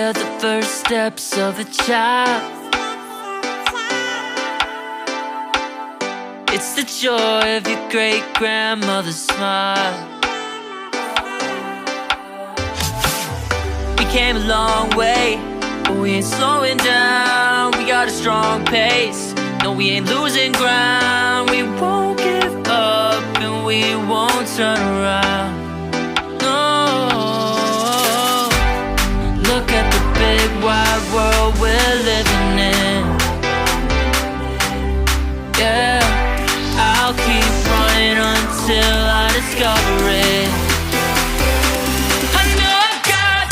of the first steps of a child. It's the joy of your great-grandmother's smile. We came a long way, but we ain't slowing down. We got a strong pace, no, we ain't losing ground. We won't give up and we won't turn around. Look at the big wide world we're living in. Yeah, I'll keep running until I discover it. I know I've got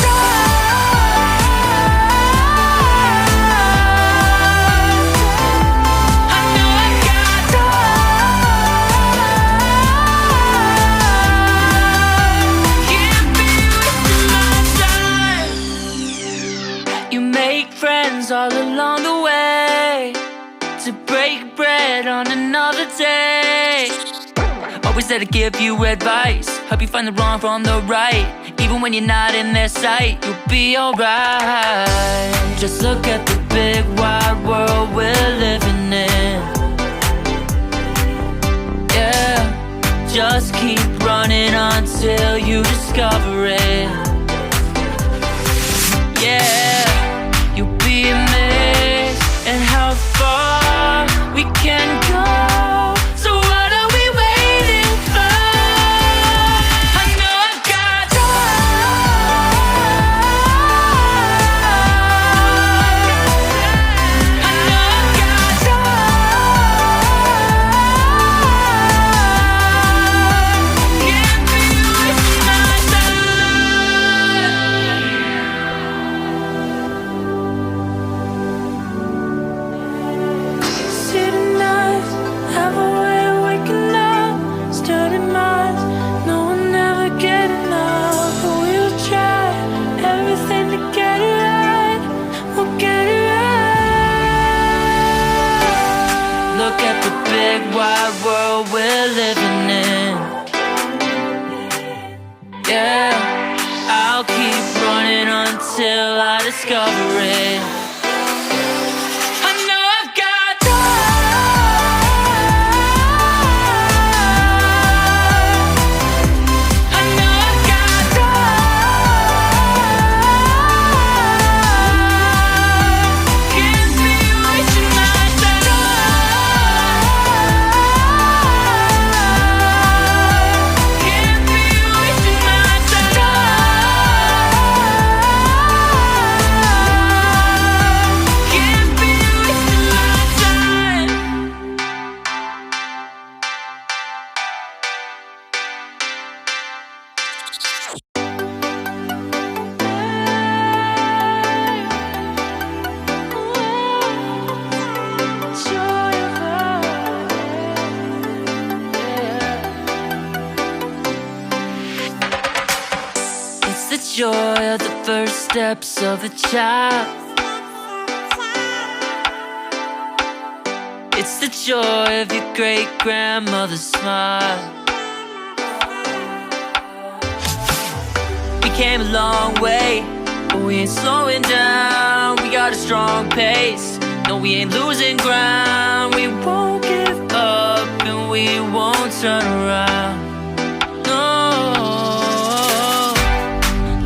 I know I've got can't be wasting my time. You make friends all along the way to break bread on another day. Always there to give you advice, help you find the wrong from the right. Even when you're not in their sight, you'll be alright. Just look at the big wide world we're living in. Yeah, just keep running until you discover it. Yeah, you'll be amazed at how far we can go. So what are we waiting for? I know I've got I know I've got can't be wasting my City nights have a way of waking up. Sturdy minds, no one ever get enough. But we'll try everything to get it right. We'll get it right. Look at the big wide world we're living in. Yeah, I'll keep running until I discover it. I know I've got I know I've got can't be wasting my time. Can't be wasting my time. Can't be wasting my time. It's the joy of the first steps of a child. It's the joy of your great-grandmother's smile. We came a long way, but we ain't slowing down. We got a strong pace, no, we ain't losing ground. We won't give up and we won't turn around. No,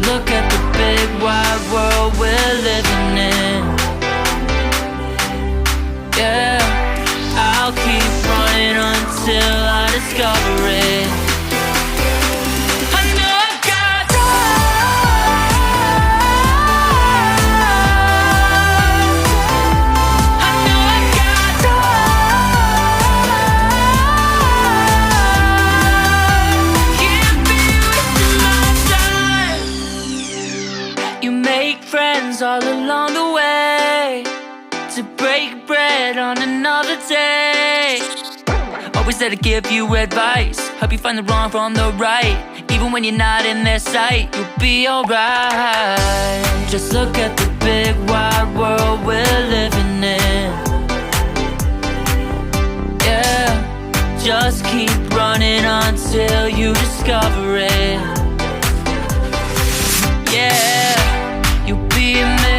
look at the big wide world we're living in. Yeah, I'll keep running until I discover it. I know I've got I know I've got can't be wasting my time. You make friends all along the way to break bread on another day. Always there to give you advice, help you find the wrong from the right. Even when you're not in their sight, you'll be alright. Just look at the big wide world we're living in. Yeah, just keep running until you discover it. Yeah, you'll be amazed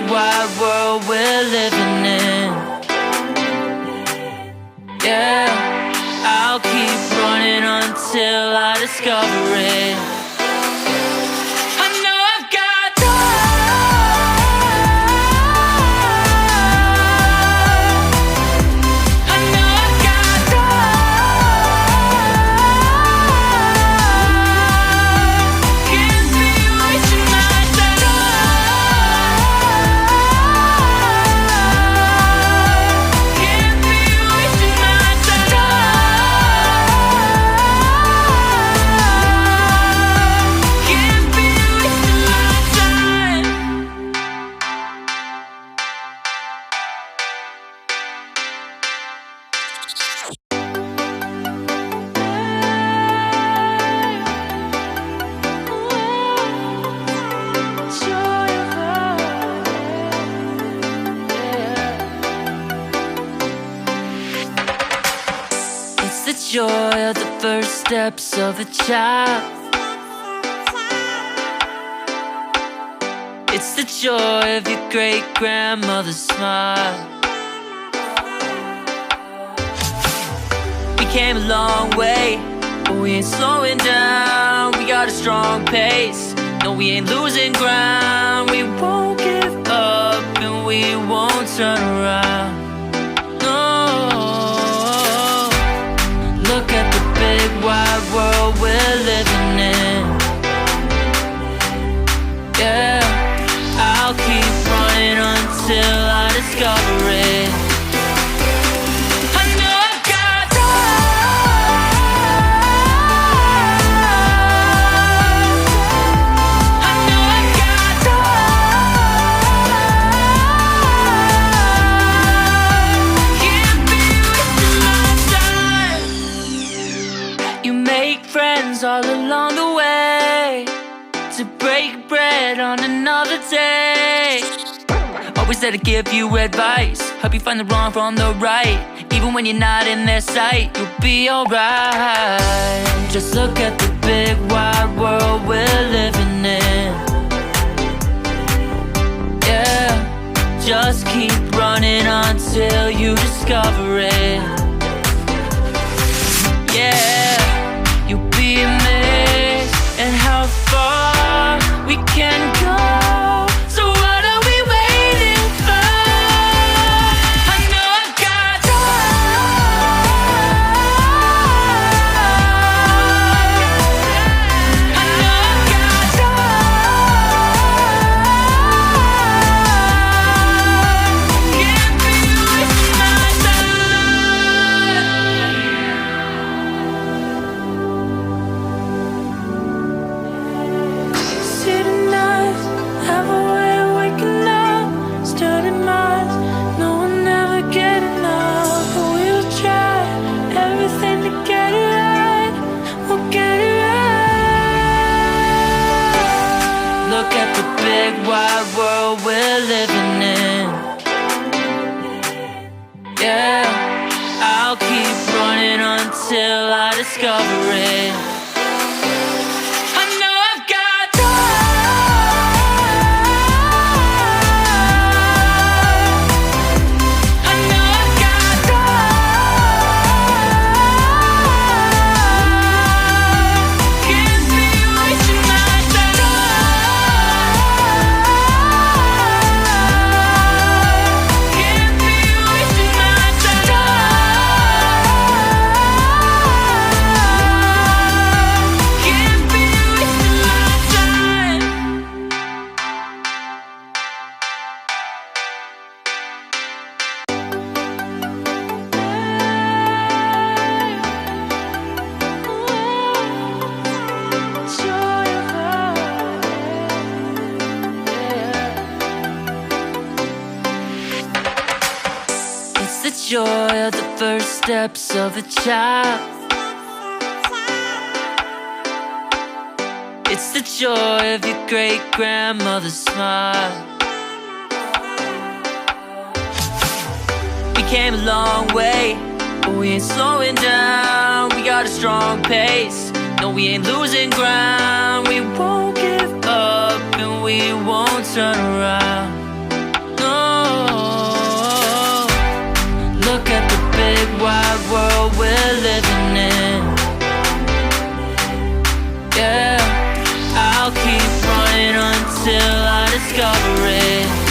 wide world we're living in. Yeah, I'll keep running until I discover it. I know I've got I know I've got can't be wasting my can't be wasting my can't be wasting my time. It's the joy of the first steps of a child. It's the joy of your great-grandmother's smile. We came a long way, but we ain't slowing down. We got a strong pace, no, we ain't losing ground. We won't give up and we won't turn around. No, look at the big wide world we're living in. Yeah, I'll keep running until I discover it. I know I've got I know I've got can't be wasting my time. You make friends all along the way to break bread on another day. Always there to give you advice, help you find the wrong from the right. Even when you're not in their sight, you'll be alright. Just look at the big wide world we're living in. Yeah, just keep running until you discover it. Yeah, you'll be amazed at how far we can go. So what are we waiting for? I know I've got I know I've got can't be wasting my City nights have a way of waking up, starting minds, no one ever get enough. But we'll try everything to get it right. We'll get it right. Look at the big wide world we're living in. Yeah, I'll keep running until I discover it. I know I've got I know I've got can't be wasting my can't be wasting my can't be wasting my time. It's the joy of the first steps of a child. It's the joy of your great-grandmother's smile. We came a long way, but we ain't slowing down. We got a strong pace, no, we ain't losing ground. We won't give up and we won't turn around. till I discover it.